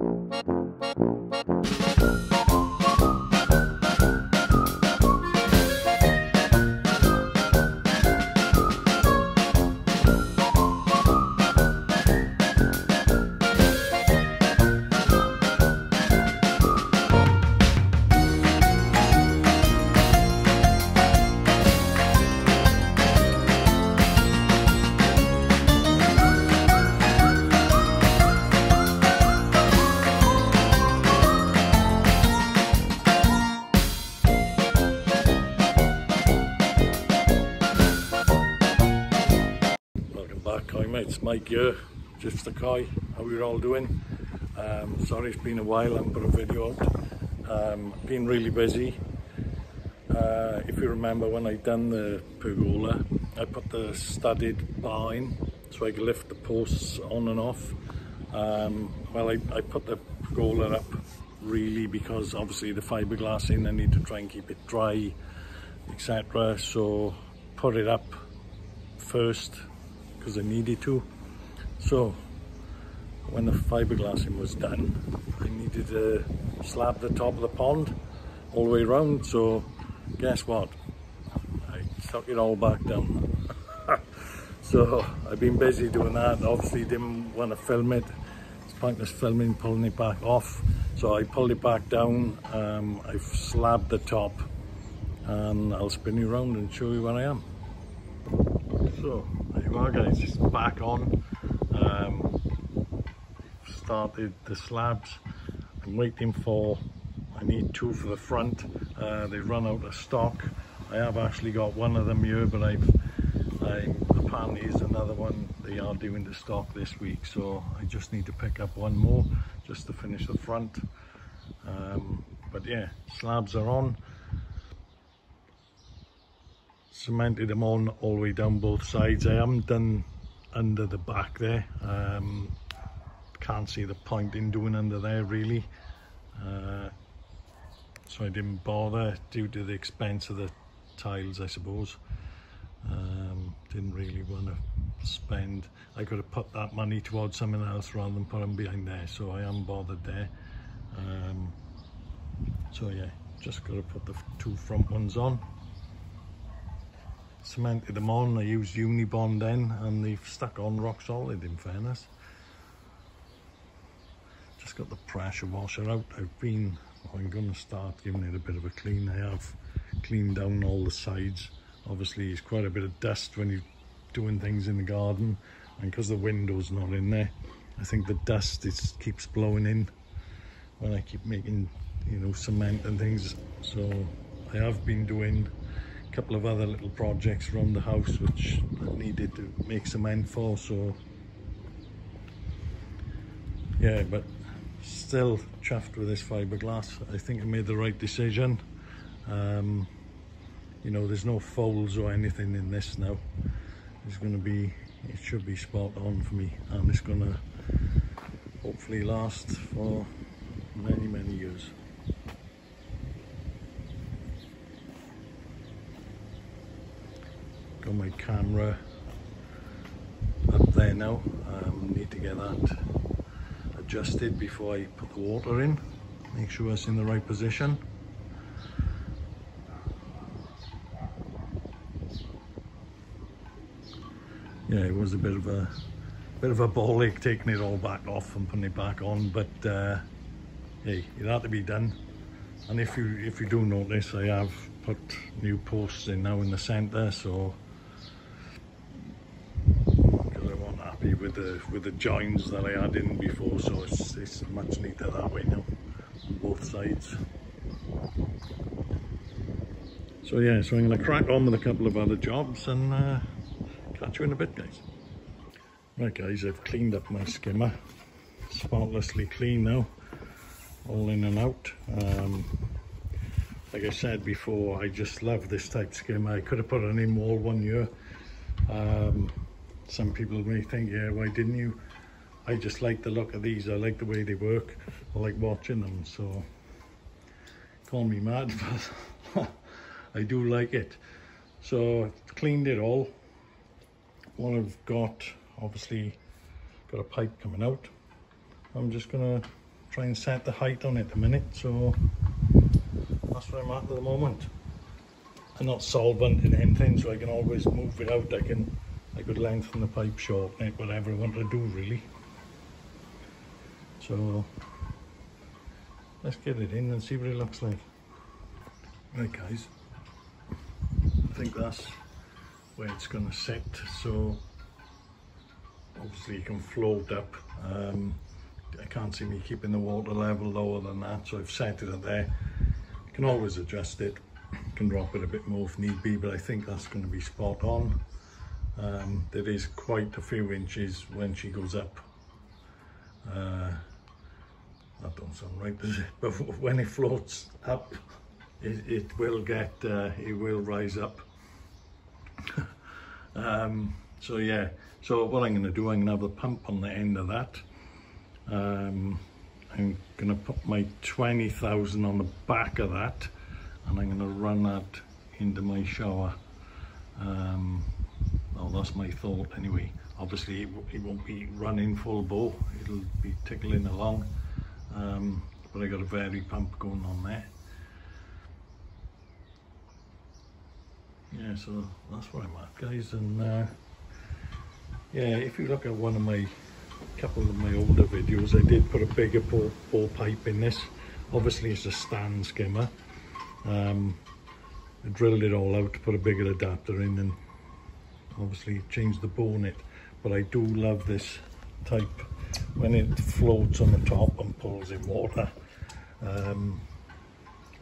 Hi mates, Mike here, just the Kai. How are you all doing? Sorry it's been a while, I haven't put a video out. Been really busy. If you remember when I done the pergola, I put the studded bar in so I could lift the posts on and off. Well, I put the pergola up really because obviously the fiberglass in, I need to try and keep it dry, etc. So put it up first because I needed to. So when the fiberglassing was done, I needed to slab the top of the pond all the way around. So guess what? I stuck it all back down. So I've been busy doing that. Obviously didn't want to film it. It's pointless filming, pulling it back off. So I pulled it back down. I've slabbed the top and I'll spin you around and show you where I am. So there you are guys, it's back on. Started the slabs. I'm waiting for, I need two for the front. They've run out of stock. I have actually got one of them here, but apparently is another one they are doing the stock this week, so I just need to pick up one more just to finish the front. But yeah, slabs are on. Cemented them on all the way down both sides. I haven't done under the back there. Can't see the point in doing under there really. So I didn't bother due to the expense of the tiles, I suppose. Didn't really want to spend. I could have put that money towards something else rather than put them behind there, so I haven't bothered there. So yeah, just got to put the two front ones on. Cemented them on. I used Unibond then, and they've stuck on rock solid in fairness. Just got the pressure washer out. I'm going to start giving it a bit of a clean. I have cleaned down all the sides. Obviously it's quite a bit of dust when you're doing things in the garden, and because the window's not in there, I think the dust keeps blowing in when I keep making, you know, cement and things. So I have been doing a couple of other little projects around the house which I needed to make cement for, so yeah, but still chuffed with this fiberglass. I think I made the right decision. You know, there's no folds or anything in this now. It's going to be, it should be spot on for me, and it's going to hopefully last for many years. Got my camera up there now. Need to get that adjusted before I put the water in. Make sure it's in the right position. Yeah, it was a bit of a ball ache taking it all back off and putting it back on, but hey, it had to be done. And if you do notice, I have put new posts in now in the centre, so because I wasn't happy with the joins that I had in before, so it's much neater that way now on both sides. So yeah, so I'm going to crack on with a couple of other jobs and catch you in a bit, guys. Right guys, I've cleaned up my skimmer, spotlessly clean now, all in and out. Like I said before, I just love this type skimmer. I could have put an in-wall one year. Some people may think, yeah, why didn't you? I just like the look of these. I like the way they work. I like watching them, so call me mad, but I do like it. So cleaned it all. What I've got, obviously got a pipe coming out. I'm just gonna try and set the height on it a minute. So that's where I'm at the moment. I'm not solventing anything, so I can always move it out. I could lengthen the pipe, shorten it, whatever I want to do really. So let's get it in and see what it looks like. Right guys, I think that's where it's going to sit. So obviously you can float up. I can't see me keeping the water level lower than that, so I've set it at there. You can always adjust it, you can drop it a bit more if need be, but I think that's going to be spot on. There is quite a few inches when she goes up. That don't sound right, does it? But when it floats up, it will rise up. So yeah, so what I'm going to do, I'm going to have the pump on the end of that. I'm going to put my 20,000 on the back of that, and I'm going to run that into my shower. Well, that's my thought anyway. Obviously it won't be running full bore, it'll be tickling along, but I got a vary pump going on there. Yeah, so that's where I'm at guys. And yeah, if you look at couple of my older videos, I did put a bigger bore pipe in this. Obviously it's a stand skimmer. I drilled it all out to put a bigger adapter in and obviously changed the bore in it. But I do love this type when it floats on the top and pulls in water. Like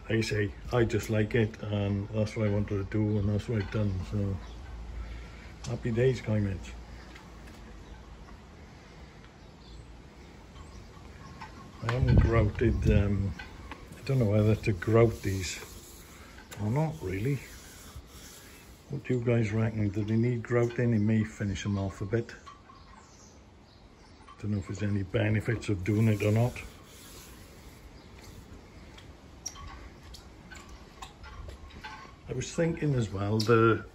I say, I just like it, and that's what I wanted to do, and that's what I've done. So happy days, comments. I haven't grouted, I don't know whether to grout these or not really. What do you guys reckon? Do they need grouting? It may finish them off a bit. Don't know if there's any benefits of doing it or not. I was thinking as well,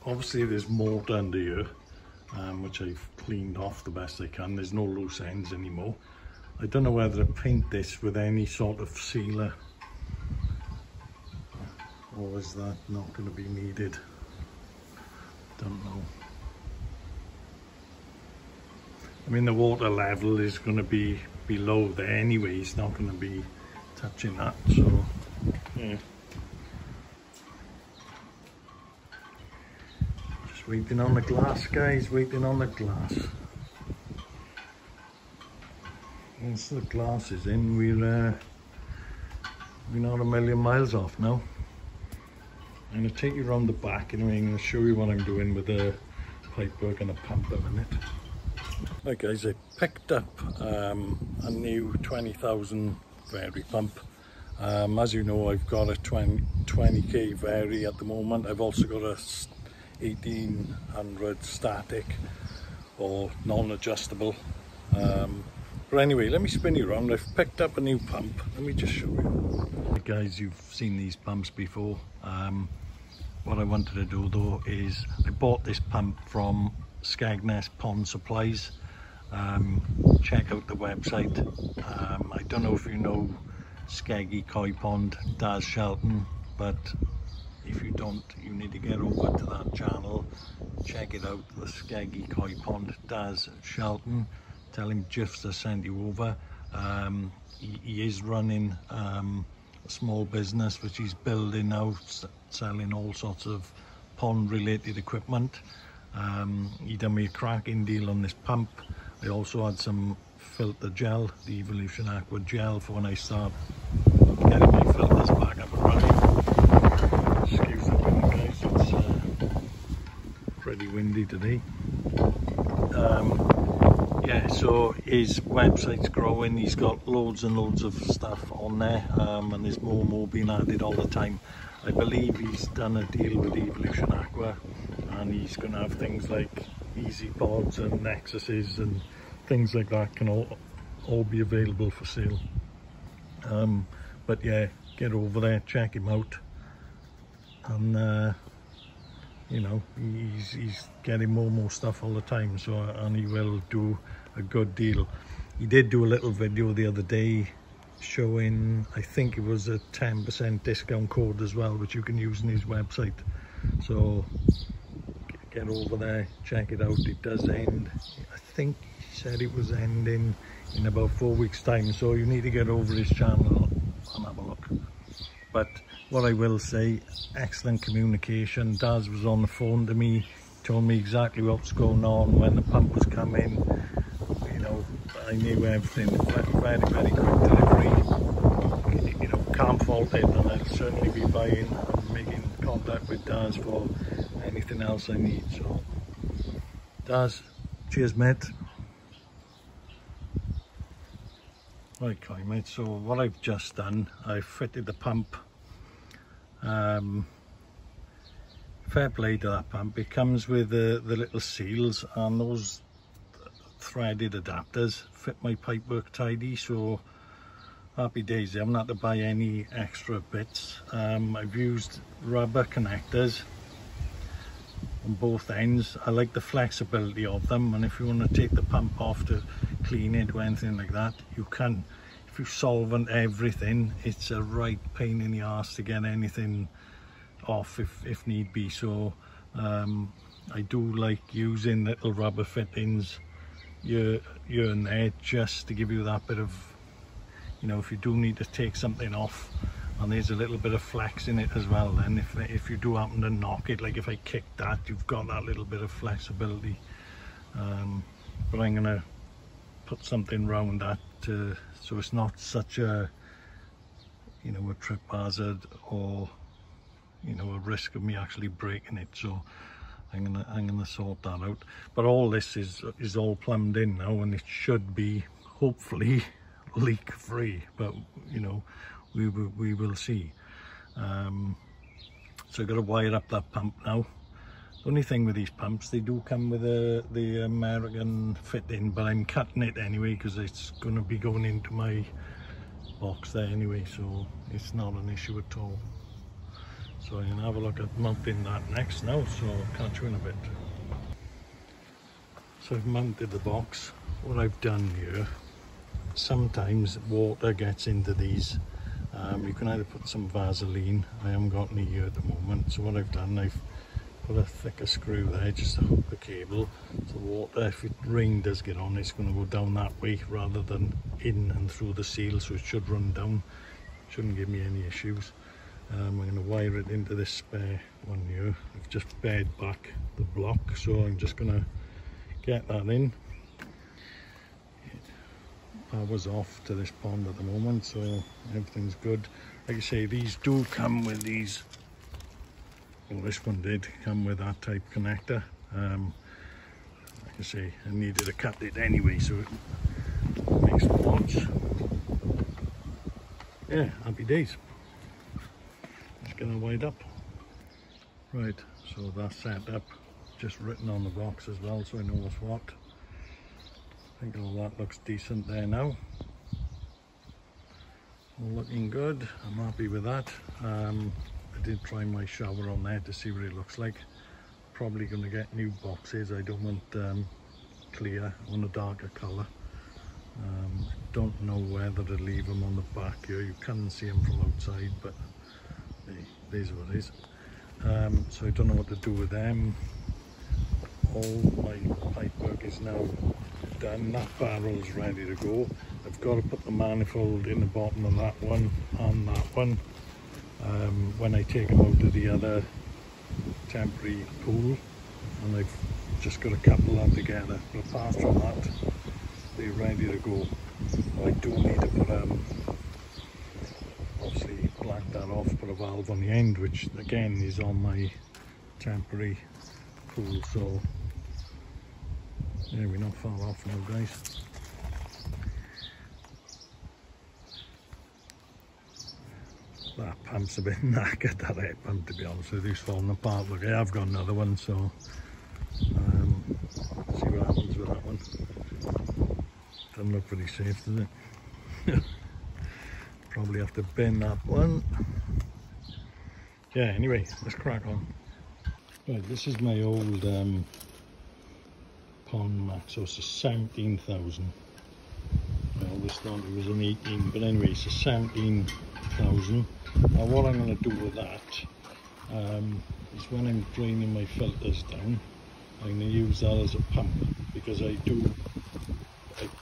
obviously there's mortar under here, which I've cleaned off the best I can. There's no loose ends anymore. I don't know whether to paint this with any sort of sealer, or is that not going to be needed? Don't know. I mean, the water level is going to be below there anyway. It's not going to be touching that, so yeah. Just waiting on the glass, guys, waiting on the glass. Once the glass is in, we're not a million miles off now. I'm going to take you around the back anyway. I'm going to show you what I'm doing with the pipe work and a pump in a minute. Right guys, I picked up a new 20,000 vary pump. As you know, I've got a 20k vary at the moment. I've also got a 1800 static or non-adjustable. But anyway, let me spin you around. I've picked up a new pump. Let me just show you. Right guys, you've seen these pumps before. What I wanted to do though is I bought this pump from Skegness Pond Supplies. Check out the website. I don't know if you know Skeggy Koi Pond, Daz Shelton, but if you don't, you need to get over to that channel. Check it out, the Skeggy Koi Pond, Daz Shelton. Tell him Jiffs to send you over. He is running a small business which he's building now, selling all sorts of pond related equipment. He done me a cracking deal on this pump. I also had some filter gel, the Evolution Aqua gel, for when I start getting my filters back up and running. Excuse the wind guys, it's pretty windy today. Yeah, so his website's growing. He's got loads and loads of stuff on there, and there's more and more being added all the time. I believe he's done a deal with Evolution Aqua, and he's going to have things like Easy Pods and Nexuses and things like that can all be available for sale. But yeah, get over there, check him out, and you know, he's getting more and more stuff all the time, so, and he will do a good deal. He did do a little video the other day showing, I think it was a 10% discount code as well, which you can use on his website. So get over there, check it out. It does end, I think he said it was ending in about 4 weeks time, so you need to get over his channel and have a look. But what I will say, excellent communication. Daz was on the phone to me, told me exactly what was going on, when the pump was coming. You know, I knew everything. Very, very quick delivery. You know, can't fault it, and I'll certainly be buying and making contact with Daz for anything else I need. So, Daz, cheers, mate. Right, Kai, mate. So what I've just done, I've fitted the pump. Fair play to that pump. It comes with the little seals and those threaded adapters fit my pipework tidy, so happy days. I haven't had to buy any extra bits. I've used rubber connectors on both ends. I like the flexibility of them, and if you want to take the pump off to clean it or anything like that, you can. If you solvent everything, it's a right pain in the arse to get anything off if need be. So I do like using little rubber fittings here and there, just to give you that bit of, you know, if you do need to take something off, and there's a little bit of flex in it as well, then if you do happen to knock it, like if I kick that, you've got that little bit of flexibility. But I'm gonna put something round that so it's not such a, you know, a trip hazard or, you know, a risk of me actually breaking it. So I'm gonna sort that out. But all this is all plumbed in now, and it should be hopefully leak free, but you know, we will see. So I've got to wire up that pump now. The only thing with these pumps, they do come with the American fitting, but I'm cutting it anyway because it's going to be going into my box there anyway, so it's not an issue at all. So I'm going to have a look at mounting that next now, so I'll catch you in a bit. So I've mounted the box. What I've done here, sometimes water gets into these. You can either put some Vaseline, I haven't got any here at the moment, so what I've done, I've put a thicker screw there just to hook the cable. So water, if rain does get on, it's going to go down that way rather than in and through the seal, so it should run down, shouldn't give me any issues. I'm going to wire it into this spare one here. I've just bared back the block, so I'm just going to get that in. Power's off to this pond at the moment, so everything's good. Like I say, these do come with these, well, this one did come with that type connector. Like I say, I needed to cut it anyway, so it makes the odds. Yeah, happy days. Just gonna wind up. Right, so that's set up, just written on the box as well, so I know what's what. I think all that looks decent there now. All looking good, I'm happy with that. I did try my shower on there to see what it looks like. Probably going to get new boxes. I don't want clear, I want a darker colour. I don't know whether to leave them on the back here. You can see them from outside, but hey, there's what it is. So I don't know what to do with them. All my pipework is now done. That barrel's ready to go. I've got to put the manifold in the bottom of that one and that one when I take them out to the other temporary pool, and I've just got to couple that together. But apart from that, they're ready to go. I do need to put obviously black that off, put a valve on the end, which again is on my temporary pool. So yeah, we're not far off now, guys. That pump's a bit knackered, that air pump, to be honest with you. It's falling apart. Look, I've got another one, so see what happens with that one. Doesn't look pretty safe, does it? Probably have to bin that one. Yeah, anyway, let's crack on. Right, this is my old pond max, so it's a 17,000. My always thought it was an 18, but anyway, it's a 17,000. Now what I'm going to do with that is when I'm draining my filters down, I'm going to use that as a pump, because I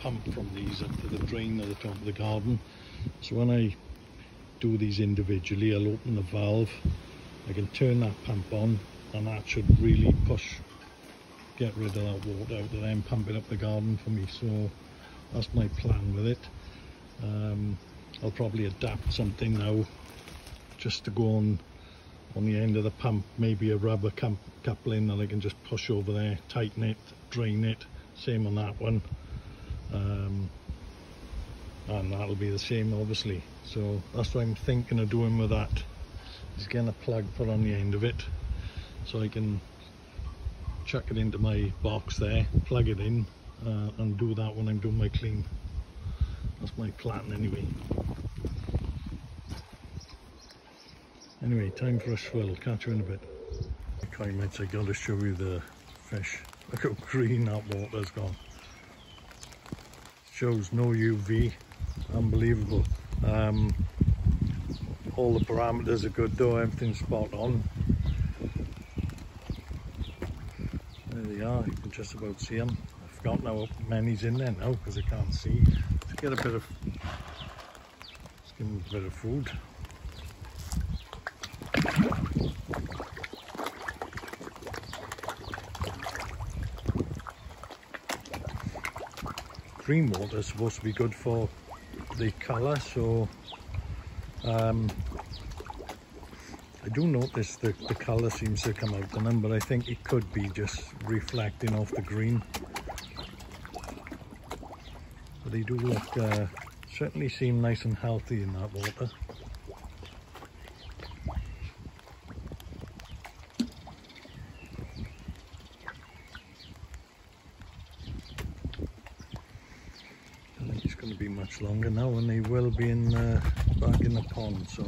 pump from these up to the drain at the top of the garden. So when I do these individually, I'll open the valve, I can turn that pump on, and that should really get rid of that water out of there and pump it up the garden for me. So that's my plan with it. I'll probably adapt something now just to go on the end of the pump, maybe a rubber coupling that I can just push over there, tighten it, drain it. Same on that one, and that'll be the same obviously. So that's what I'm thinking of doing with that, is getting a plug put on the end of it so I can chuck it into my box there, plug it in, and do that when I'm doing my clean. That's my plan anyway. Anyway, time for a swill. Catch you in a bit. Okay mates, I gotta show you the fish. Look how green that water's gone. Shows no UV. Unbelievable. All the parameters are good though, everything's spot on. There they are, you can just about see them. I've forgotten how many's in there now because I can't see. Let's give them a bit of food. Green water is supposed to be good for the colour, so I do notice that the colour seems to come out on them, but I think it could be just reflecting off the green. But they do look, certainly seem nice and healthy in that water. I think it's going to be much longer now, and they will be in back in the pond, so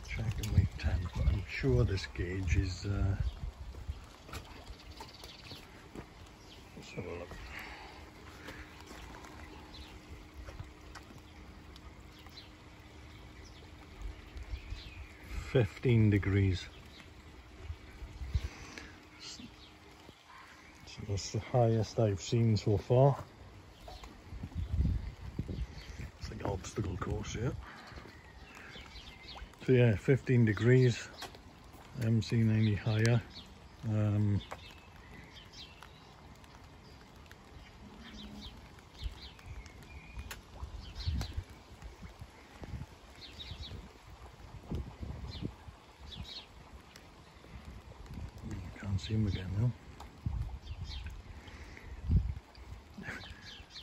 checking my temp. I'm sure this gauge is let's have a look. 15 degrees. So that's the highest I've seen so far. It's like an obstacle course here. So yeah, 15 degrees. I haven't seen any higher. See them again now.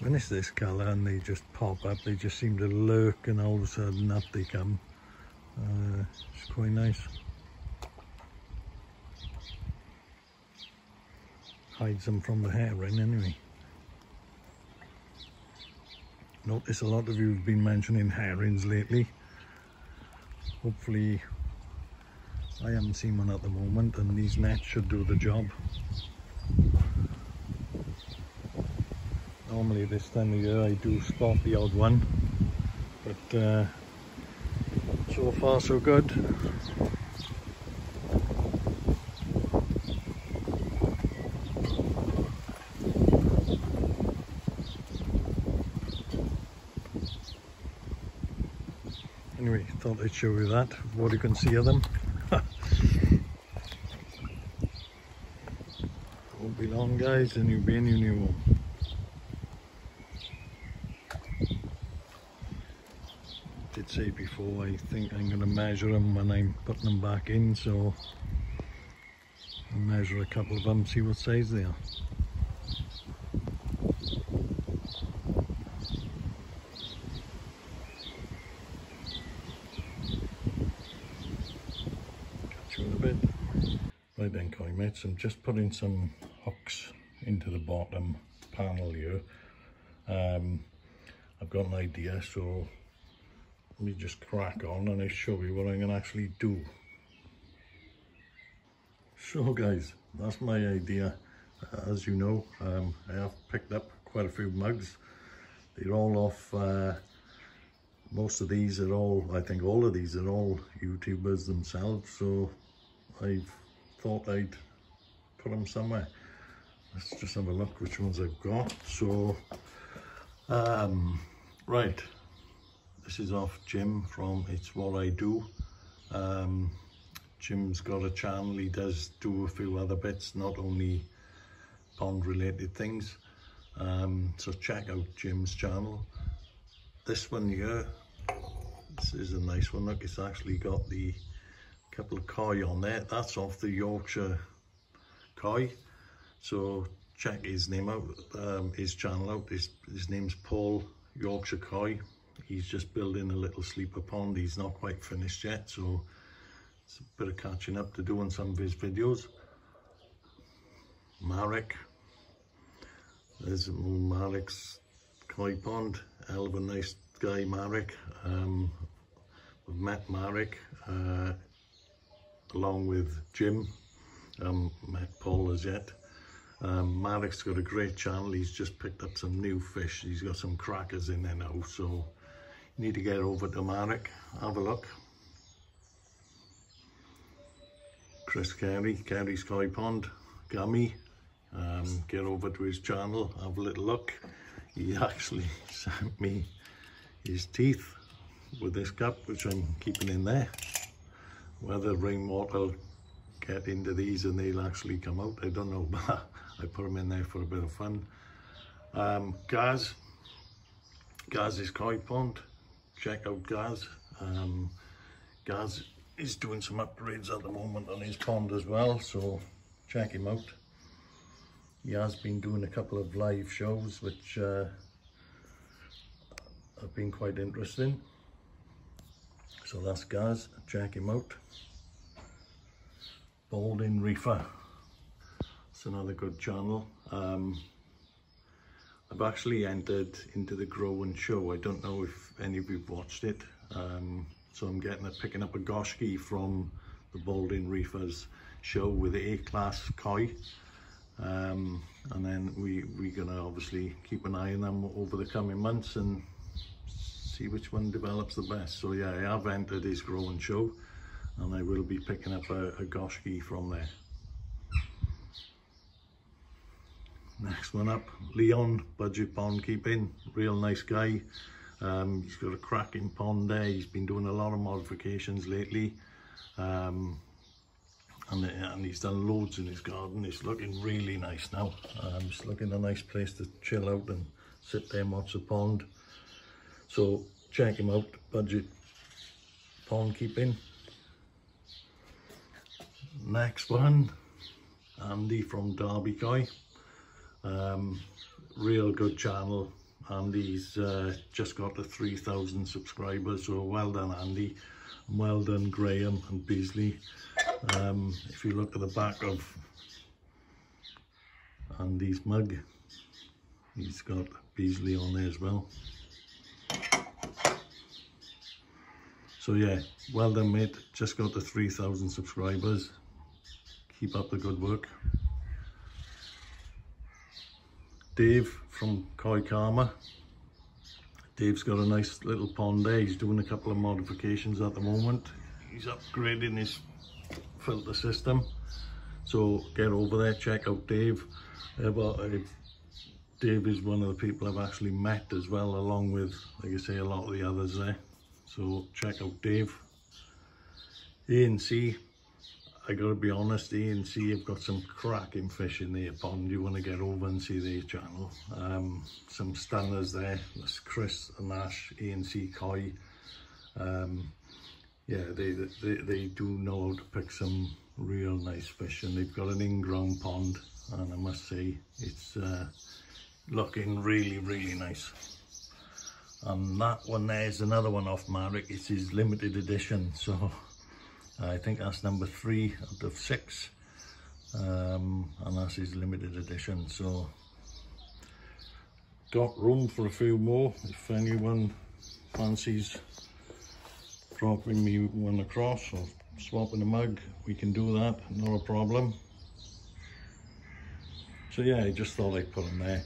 When it's this colour and they just pop up, they just seem to lurk, and all of a sudden up they come. It's quite nice. Hides them from the herring anyway. Notice a lot of you have been mentioning herrings lately. Hopefully I haven't seen one at the moment, and these nets should do the job. Normally this time of year I do spot the odd one, but so far so good. Anyway, thought I'd show you that, what you can see of them. Won't be long guys, and you'll be in your new home. I did say before, I think I'm going to measure them when I'm putting them back in, so I'll measure a couple of them, see what size they are. Catch you in a bit. Right then, koi mates, I'm just putting some hooks into the bottom panel here. I've got an idea, so let me just crack on and I'll show you what I'm going to actually do So guys, that's my idea. As you know, I have picked up quite a few mugs. They're all off, most of these are all, I think all of these are all YouTubers themselves, so I've thought I'd put them somewhere. Let's just have a look which ones I've got. So, right, this is off Jim from It's What I Do. Jim's got a channel, he does do a few other bits, not only pond related things. So check out Jim's channel. This one here, this is a nice one. Look, it's actually got the couple of koi on there. That's off the Yorkshire koi. So check his name out, his channel out. His name's Paul Yorkshire Koi. He's just building a little sleeper pond. He's not quite finished yet, so it's a bit of catching up to do on some of his videos. Marek. There's Marek's koi pond. Hell of a nice guy, Marek. We've met Marek along with Jim. Met Paul as yet. Marek's got a great channel. He's just picked up some new fish. He's got some crackers in there now, so you need to get over to Marek, have a look. Chris Carey's koi pond, Gummy. Get over to his channel, have a little look. He actually sent me his teeth with this cup, which I'm keeping in there. Whether rainwater will get into these and they'll actually come out, I don't know, but I put them in there for a bit of fun. Gaz's koi pond, check out Gaz. Gaz is doing some upgrades at the moment on his pond as well, so check him out. He has been doing a couple of live shows which have been quite interesting. So that's Gaz, check him out. Balding Reefer, it's another good channel. I've actually entered into the Grow and Show. I don't know if any of you've watched it. So I'm picking up a goshki from the Balding Reefer's show with the A-class koi. And then we're gonna obviously keep an eye on them over the coming months and see which one develops the best. So yeah, I have entered his Grow and Show, and I will be picking up a goshki from there. Next one up, Leon, Budget Pond Keeping, real nice guy. He's got a cracking pond there. He's been doing a lot of modifications lately. And he's done loads in his garden. It's looking really nice now. It's looking a nice place to chill out and sit there and watch the pond. So check him out, Budget Pond Keeping. Next one, Andy from Derby Koi. Real good channel. Andy's just got to 3,000 subscribers, so well done Andy, and well done Graham and Beasley. If you look at the back of Andy's mug, he's got Beasley on there as well. So yeah, well done mate, just got to 3,000 subscribers. Keep up the good work. Dave from Koi Karma. Dave's got a nice little pond there. He's doing a couple of modifications at the moment. He's upgrading his filter system. So get over there, check out Dave. Dave is one of the people I've actually met as well, along with, like I say, a lot of the others there. So check out Dave. A&C. I gotta be honest, A&C have got some cracking fish in their pond. You want to get over and see their channel. Some stunners there. That's Chris and Ash, A&C Koi. Yeah, they do know how to pick some real nice fish, and they've got an in-ground pond, and I must say it's looking really, really nice. And that one there is another one off Marek. It's his limited edition, so I think that's number 3 out of 6, and that's his limited edition. So got room for a few more if anyone fancies dropping me one across or swapping the mug, we can do that, not a problem. So yeah, I just thought I'd put them there.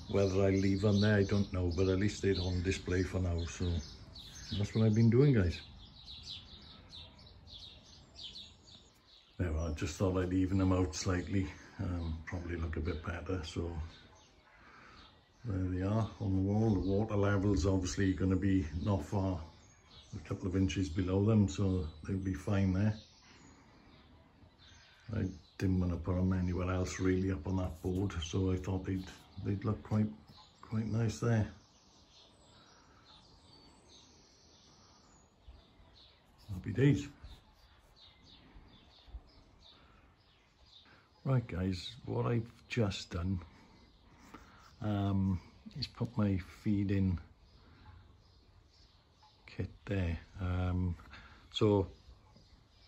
Whether I leave them there, I don't know, but at least they're on display for now. So that's what I've been doing, guys. There, I just thought I'd even them out slightly, probably look a bit better. So there they are on the wall. The water level's obviously going to be not far, a couple of inches below them, so they'll be fine there. I didn't want to put them anywhere else really up on that board, so I thought they'd look quite nice there. Happy days. Right guys, what I've just done is put my feed-in kit there. So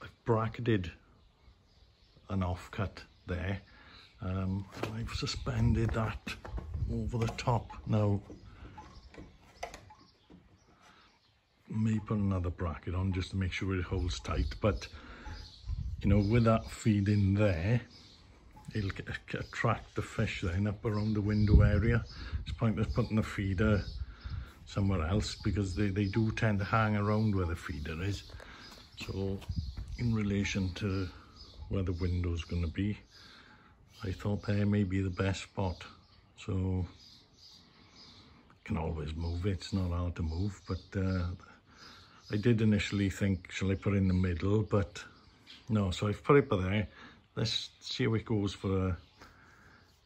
I've bracketed an offcut there. I've suspended that over the top. Now, may put another bracket on just to make sure it holds tight, but you know, with that feed in there, it'll attract the fish then up around the window area. It's pointless putting the feeder somewhere else because they do tend to hang around where the feeder is. So in relation to where the window's going to be, I thought there may be the best spot. So you can always move it, it's not hard to move, but I did initially think, shall I put it in the middle, but no, so I've put it by there. Let's see how it goes for a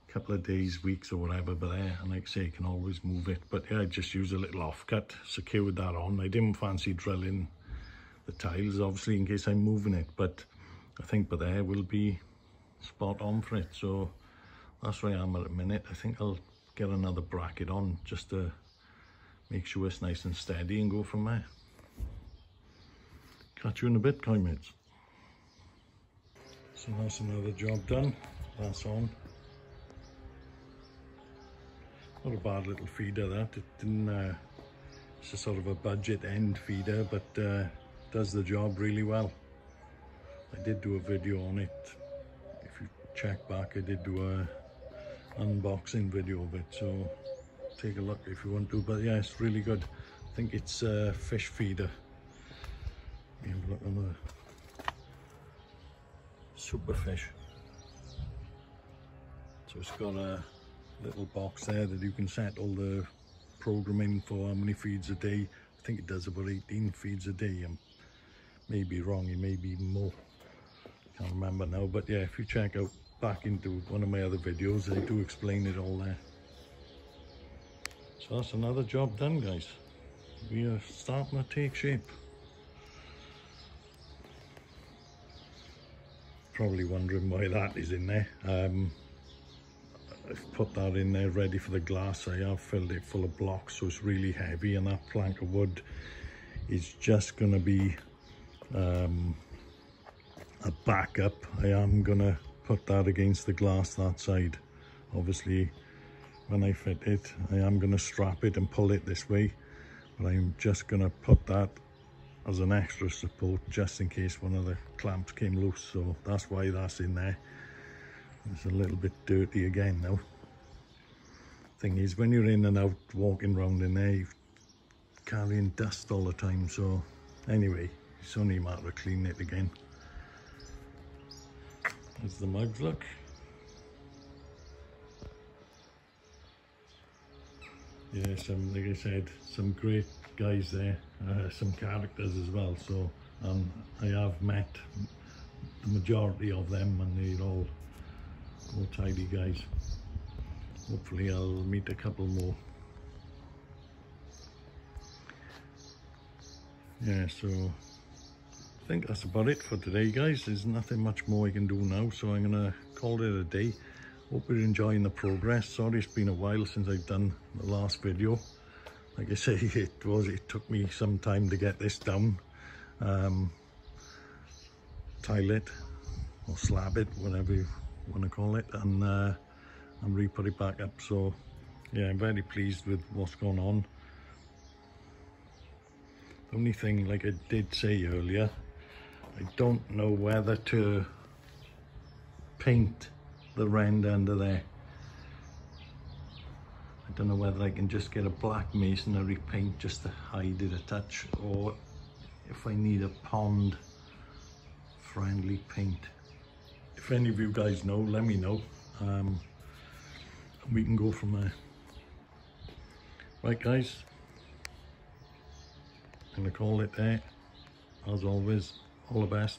couple of days, weeks or whatever by there, and like I say, you can always move it. But yeah, I just use a little offcut, secured that on. I didn't fancy drilling the tiles, obviously, in case I'm moving it, but I think by there will be spot on for it. So that's where I am at the minute. I think I'll get another bracket on just to make sure it's nice and steady and go from there. Catch you in a bit, koi mates. So that's another job done. That's on. Not a bad little feeder that. It didn't. It's a sort of a budget end feeder, but does the job really well. I did do a video on it. If you check back, I did do a unboxing video of it, so take a look if you want to. But yeah, it's really good. I think it's a fish feeder. You have a look on the super fish. So it's got a little box there that you can set all the programming for how many feeds a day. I think it does about 18 feeds a day. May be wrong, it may be even more. Can't remember now, but yeah, if you check out back into one of my other videos, I do explain it all there. So that's another job done, guys. We are starting to take shape. Probably wondering why that is in there. I've put that in there ready for the glass. I have filled it full of blocks, so it's really heavy, and that plank of wood is just going to be a backup. I am going to put that against the glass that side. Obviously, when I fit it, I am going to strap it and pull it this way, but I'm just going to put that as an extra support just in case one of the clamps came loose. So that's why that's in there. It's a little bit dirty again now. Thing is, when you're in and out walking around in there, you're carrying dust all the time. So anyway, it's only a matter of cleaning it again. As the mugs look. Yeah, like I said, some great guys there, some characters as well. So I have met the majority of them, and they're all tidy guys. Hopefully I'll meet a couple more. Yeah, so I think that's about it for today, guys. There's nothing much more I can do now, so I'm gonna call it a day. Hope you're enjoying the progress. Sorry it's been a while since I've done the last video. Like I say, it took me some time to get this down. Tile it or slab it, whatever you want to call it, and re-put it back up. So yeah, I'm very pleased with what's going on. The only thing, like I did say earlier, I don't know whether to paint the rend under there. I don't know whether I can just get a black masonry paint just to hide it a touch, or if I need a pond friendly paint. If any of you guys know, let me know. We can go from there. Right guys, I'm gonna call it there. As always, all the best.